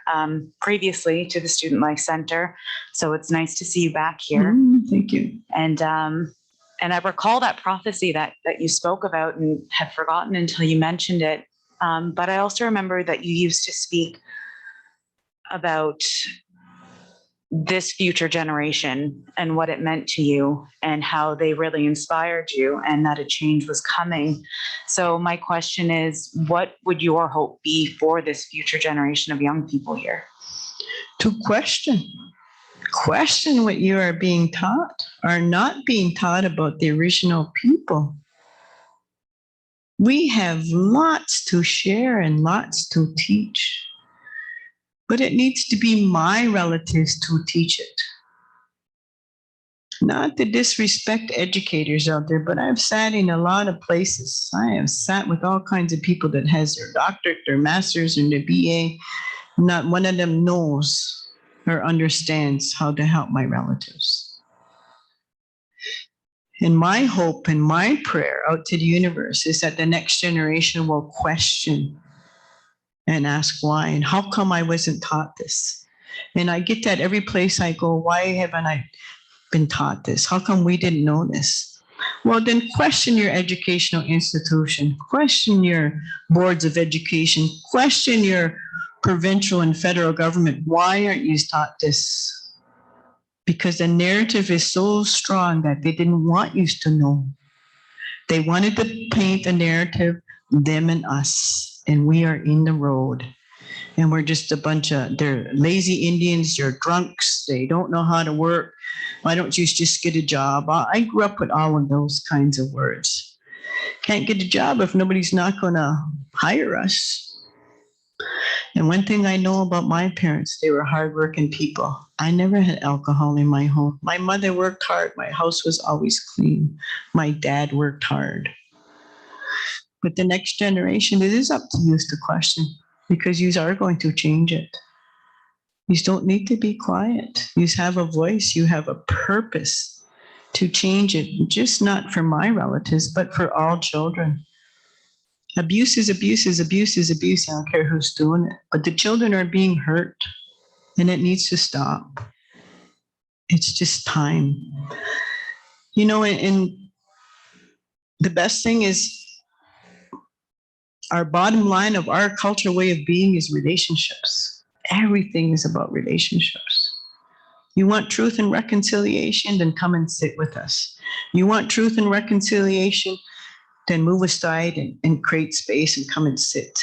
previously to the Student Life Center. So it's nice to see you back here.
Thank you.
And I recall that prophecy that you spoke about and had forgotten until you mentioned it. But I also remember that you used to speak about this future generation and what it meant to you and how they really inspired you and that a change was coming. So my question is, what would your hope be for this future generation of young people here?
To question what you are being taught or not being taught about the original people. We have lots to share and lots to teach, but it needs to be my relatives to teach it. Not to disrespect educators out there, but I've sat in a lot of places. I have sat with all kinds of people that has their doctorate, their master's, and their BA. Not one of them knows or understands how to help my relatives. And my hope and my prayer out to the universe is that the next generation will question and ask why and how come I wasn't taught this. And I get that every place I go, why haven't I been taught this? How come we didn't know this? Well, then question your educational institution, question your boards of education, question your provincial and federal government. Why aren't you taught this? Because the narrative is so strong that they didn't want you to know. They wanted to paint a narrative, them and us, and we are in the road. And we're just a bunch of, they're lazy Indians, they're drunks, they don't know how to work. Why don't you just get a job? I grew up with all of those kinds of words. Can't get a job if nobody's not gonna hire us. And one thing I know about my parents, they were hardworking people. I never had alcohol in my home. My mother worked hard. My house was always clean. My dad worked hard. But the next generation, it is up to you to question because you are going to change it. You don't need to be quiet. You have a voice. You have a purpose to change it, just not for my relatives, but for all children. Abuse is abuse is abuse is abuse. I don't care who's doing it. But the children are being hurt and it needs to stop. It's just time. You know, and the best thing is our bottom line of our cultural way of being is relationships. Everything is about relationships. You want truth and reconciliation, then come and sit with us. You want truth and reconciliation, then move aside and create space and come and sit.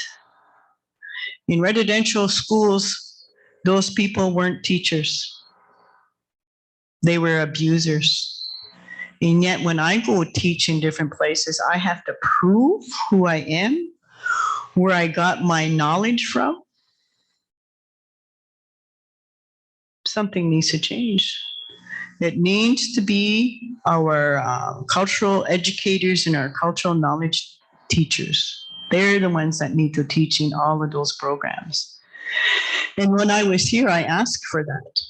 In residential schools, those people weren't teachers. They were abusers. And yet when I go teach in different places, I have to prove who I am, where I got my knowledge from. Something needs to change. It needs to be our cultural educators and our cultural knowledge teachers. They're the ones that need to teach in all of those programs. And when I was here, I asked for that.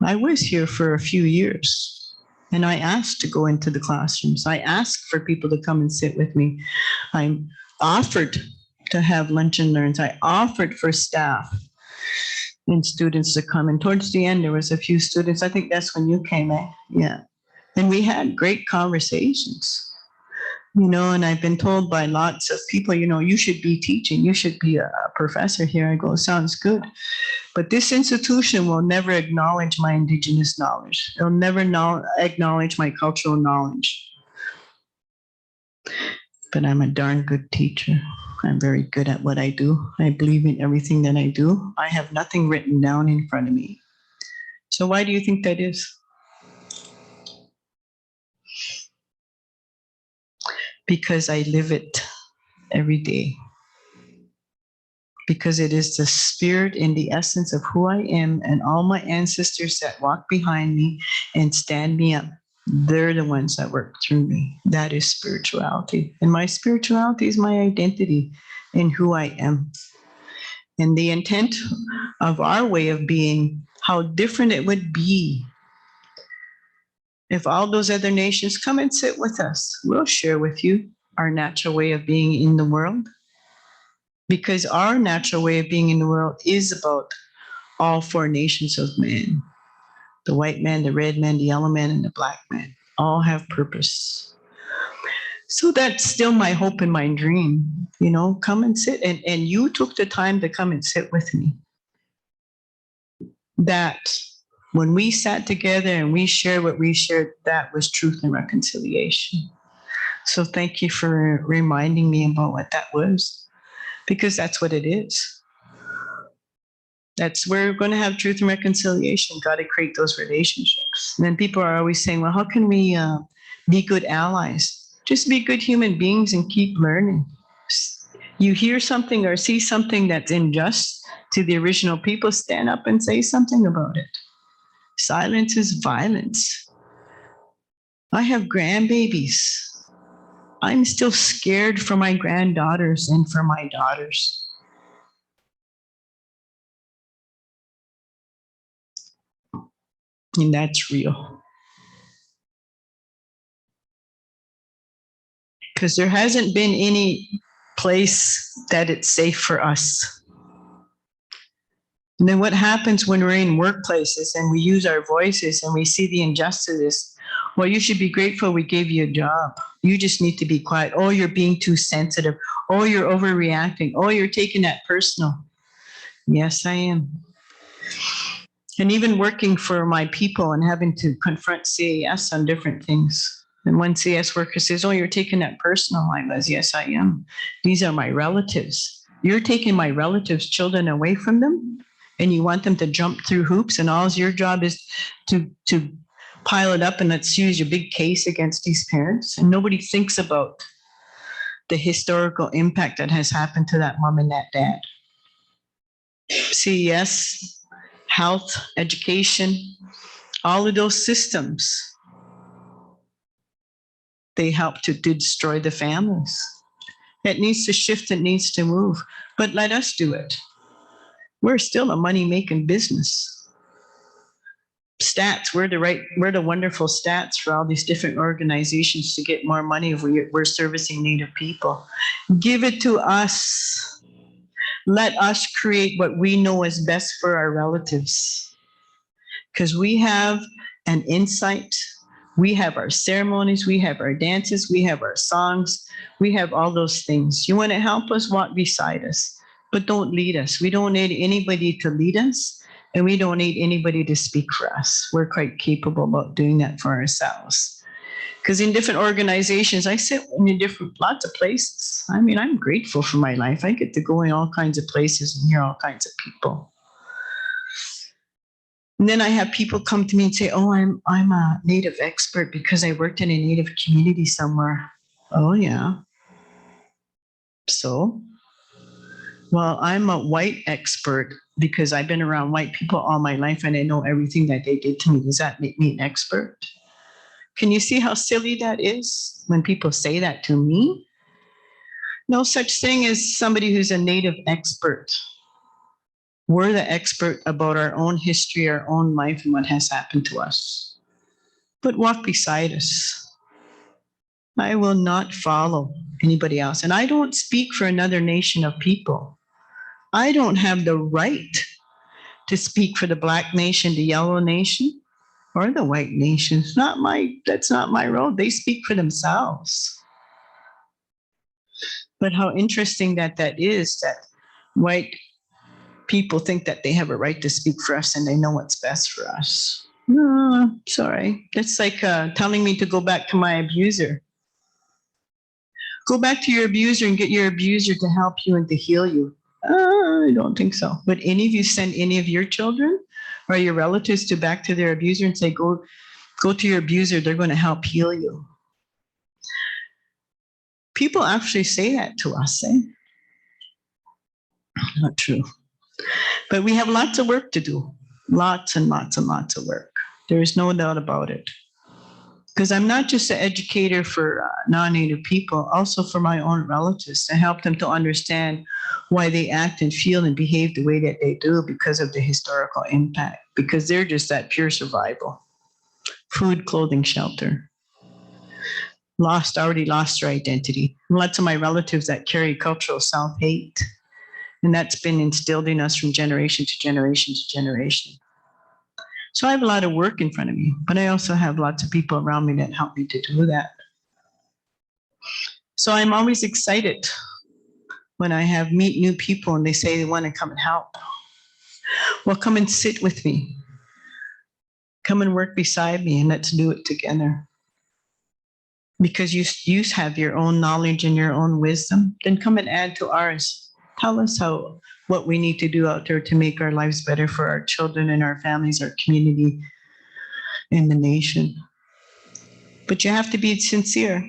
I was here for a few years. And I asked to go into the classrooms. I asked for people to come and sit with me. I offered to have lunch and learns. I offered for staff and students to come. And towards the end, there was a few students. I think that's when you came in. Yeah. And we had great conversations. You know, and I've been told by lots of people, you know, you should be teaching. You should be a professor here. I go, sounds good. But this institution will never acknowledge my Indigenous knowledge. They'll never acknowledge my cultural knowledge. But I'm a darn good teacher. I'm very good at what I do. I believe in everything that I do. I have nothing written down in front of me. So why do you think that is? Because I live it every day. Because it is the spirit and the essence of who I am, and all my ancestors that walk behind me and stand me up. They're the ones that work through me. That is spirituality. And my spirituality is my identity in who I am. and the intent of our way of being, how different it would be if all those other nations come and sit with us. We'll share with you our natural way of being in the world, because our natural way of being in the world is about all four nations of man. The white man, the red man, the yellow man, and the black man all have purpose. So that's still my hope and my dream, come and sit. And you took the time to come and sit with me. That when we sat together and we shared what we shared, that was truth and reconciliation. So thank you for reminding me about what that was, because that's what it is. That's where we're going to have truth and reconciliation. Got to create those relationships. And then people are always saying, well, how can we be good allies? Just be good human beings and keep learning. You hear something or see something that's unjust to the original people, stand up and say something about it. Silence is violence. I have grandbabies. I'm still scared for my granddaughters and for my daughters. And that's real. Because there hasn't been any place that it's safe for us. And then what happens when we're in workplaces and we use our voices and we see the injustices? Well, you should be grateful we gave you a job. You just need to be quiet. Oh, you're being too sensitive. Oh, you're overreacting. Oh, you're taking that personal. Yes, I am. And even working for my people and having to confront CAS on different things. And one CS worker says, oh, you're taking that personal. I was, yes, I am. These are my relatives. You're taking my relatives' children away from them, and you want them to jump through hoops, and all your job is to pile it up and let's use your big case against these parents. And nobody thinks about the historical impact that has happened to that mom and that dad. CES, health, education, all of those systems, they help to destroy the families. It needs to shift, it needs to move, but let us do it. We're still a money-making business. Stats, we're the wonderful stats for all these different organizations to get more money if we're servicing Native people. Give it to us. Let us create what we know is best for our relatives. Because we have an insight, we have our ceremonies, we have our dances, we have our songs, we have all those things. You want to help us, walk beside us, but don't lead us. We don't need anybody to lead us, and we don't need anybody to speak for us. We're quite capable about doing that for ourselves. Because in different organizations, I sit in lots of places. I mean, I'm grateful for my life. I get to go in all kinds of places and hear all kinds of people. And then I have people come to me and say, oh, I'm a Native expert because I worked in a Native community somewhere. Oh, yeah. So? Well, I'm a white expert because I've been around white people all my life and I know everything that they did to me. Does that make me an expert? Can you see how silly that is when people say that to me? No such thing as somebody who's a Native expert. We're the expert about our own history, our own life, and what has happened to us. But walk beside us. I will not follow anybody else. And I don't speak for another nation of people. I don't have the right to speak for the Black nation, the Yellow nation, or the White nation. That's not my role. They speak for themselves. But how interesting that is that white people think that they have a right to speak for us and they know what's best for us. No, sorry. That's like telling me to go back to my abuser. Go back to your abuser and get your abuser to help you and to heal you. I don't think so. But any of you send any of your children or your relatives back to their abuser and say, go to your abuser, they're going to help heal you. People actually say that to us, eh? Not true. But we have lots of work to do. Lots and lots and lots of work. There is no doubt about it. Because I'm not just an educator for non-Native people, also for my own relatives, to help them to understand why they act and feel and behave the way that they do because of the historical impact, because they're just that pure survival. Food, clothing, shelter. Already lost their identity. Lots of my relatives that carry cultural self-hate, and that's been instilled in us from generation to generation to generation. So I have a lot of work in front of me, but I also have lots of people around me that help me to do that. So I'm always excited when I meet new people and they say they want to come and help. Well, come and sit with me. Come and work beside me and let's do it together. Because you have your own knowledge and your own wisdom, then come and add to ours. Tell us what we need to do out there to make our lives better for our children and our families, our community, and the nation. But you have to be sincere.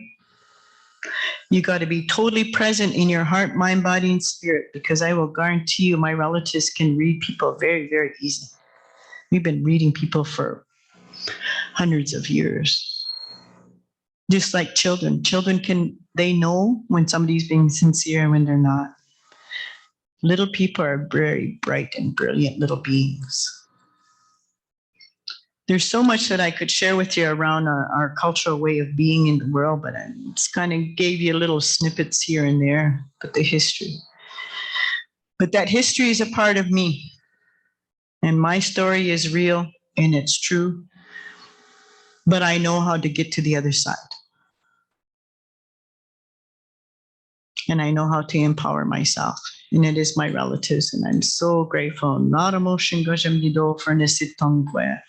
You got to be totally present in your heart, mind, body, and spirit, because I will guarantee you my relatives can read people very, very easy. We've been reading people for hundreds of years. Just like children. They know when somebody's being sincere and when they're not. Little people are very bright and brilliant little beings. There's so much that I could share with you around our cultural way of being in the world, but I just kind of gave you little snippets here and there, but the history. But that history is a part of me. And my story is real and it's true. But I know how to get to the other side. And I know how to empower myself. And it is my relatives. And I'm so grateful. Naramo shingojem nido for nesitongwe.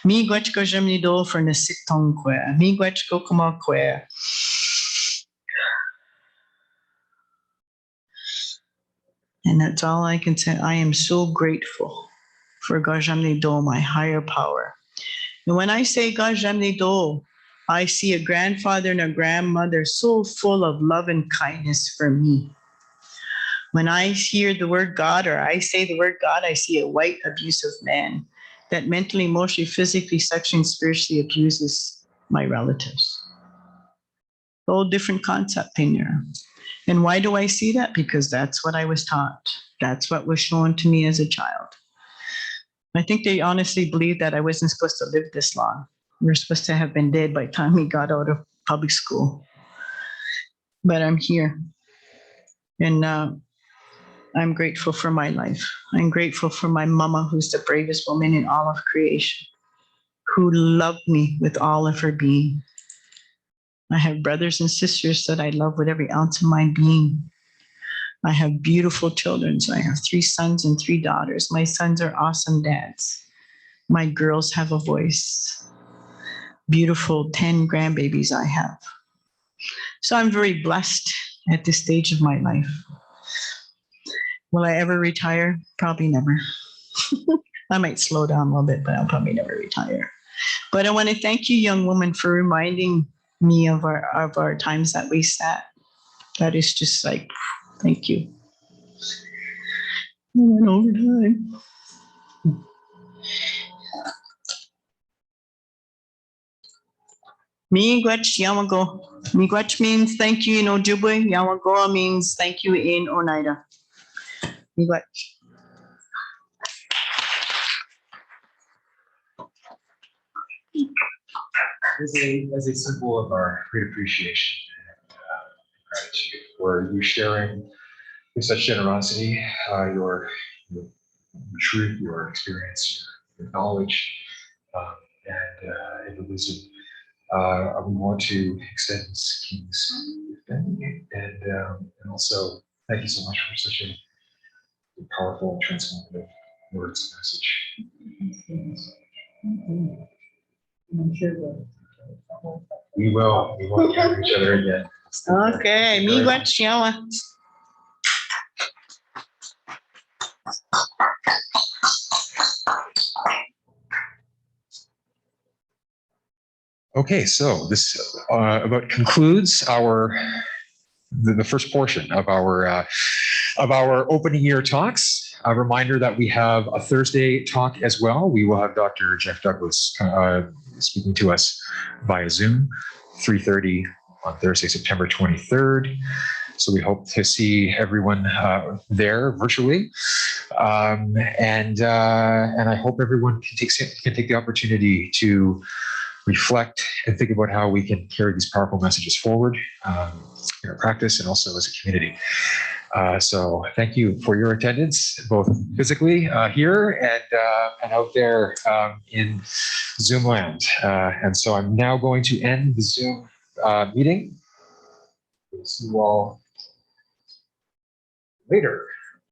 Mi gwach gojem nido for nesitongwe. Mi gwach gokumakwe. And that's all I can say. I am so grateful for Gajam Nido, my higher power. And when I say Gajam Nido, I see a grandfather and a grandmother so full of love and kindness for me. When I hear the word God, or I say the word God, I see a white abusive man that mentally, emotionally, physically, sexually, and spiritually abuses my relatives. Whole different concept in there. And why do I see that? Because that's what I was taught. That's what was shown to me as a child. I think they honestly believed that I wasn't supposed to live this long. We were supposed to have been dead by the time we got out of public school. But I'm here. And I'm grateful for my life. I'm grateful for my mama, who's the bravest woman in all of creation, who loved me with all of her being. I have brothers and sisters that I love with every ounce of my being. I have beautiful children. So I have 3 sons and 3 daughters. My sons are awesome dads. My girls have a voice. Beautiful 10 grandbabies I have. So I'm very blessed at this stage of my life. Will I ever retire? Probably never. I might slow down a little bit, but I'll probably never retire. But I want to thank you, young woman, for reminding me of our times that we sat. That is just like, thank you. I went over time. Miigwech Yamago. Miigwech means thank you in Ojibwe. Yamagoa means thank you in Oneida. Miigwech.
As a symbol of our great appreciation and gratitude for you sharing with such generosity, your truth, your experience, your knowledge, and your wisdom. We want to extend this King's family, and also thank you so much for such a powerful, transformative words and message. We will encounter each other again.
Okay, miigwech yawa.
Okay, so this about concludes the first portion of our opening year talks. A reminder that we have a Thursday talk as well. We will have Dr. Jeff Douglas speaking to us via Zoom, 3:30 on Thursday, September 23rd. So we hope to see everyone there virtually, and I hope everyone can take the opportunity to reflect and think about how we can carry these powerful messages forward in our practice and also as a community. So thank you for your attendance, both physically here and out there in Zoom land. And so I'm now going to end the Zoom meeting. We'll see you all later.